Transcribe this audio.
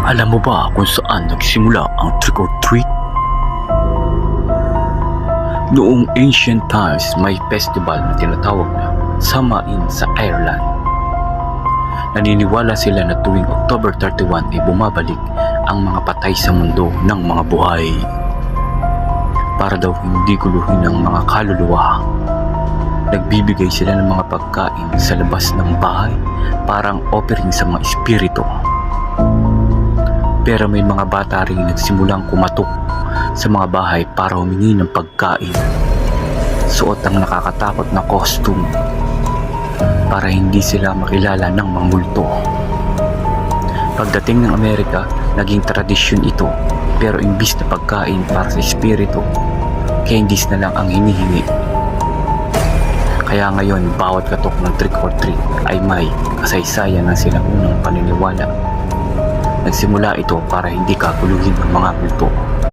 Alam mo ba kung saan nagsimula ang trick or treat? Noong ancient times, may festival na tinatawag na Samain sa Ireland. Naniniwala sila na tuwing October 31 ay bumabalik ang mga patay sa mundo ng mga buhay para daw hindi guluhin ng mga kaluluwa. Nagbibigay sila ng mga pagkain sa labas ng bahay, parang offering sa mga espiritu. Pero may mga bata ring nagsimulang kumatok sa mga bahay para humingi ng pagkain. Suot ang nakakatakot na costume para hindi sila makilala ng mga multo. Pagdating ng Amerika, naging tradisyon ito, pero imbis na pagkain para sa espiritu, candies na lang ang hinihingi. Kaya ngayon, bawat katok ng trick or treat ay may kasaysayan ng sinaunang paniniwala. Nagsimula ito para hindi kakuluhin ng mga multo.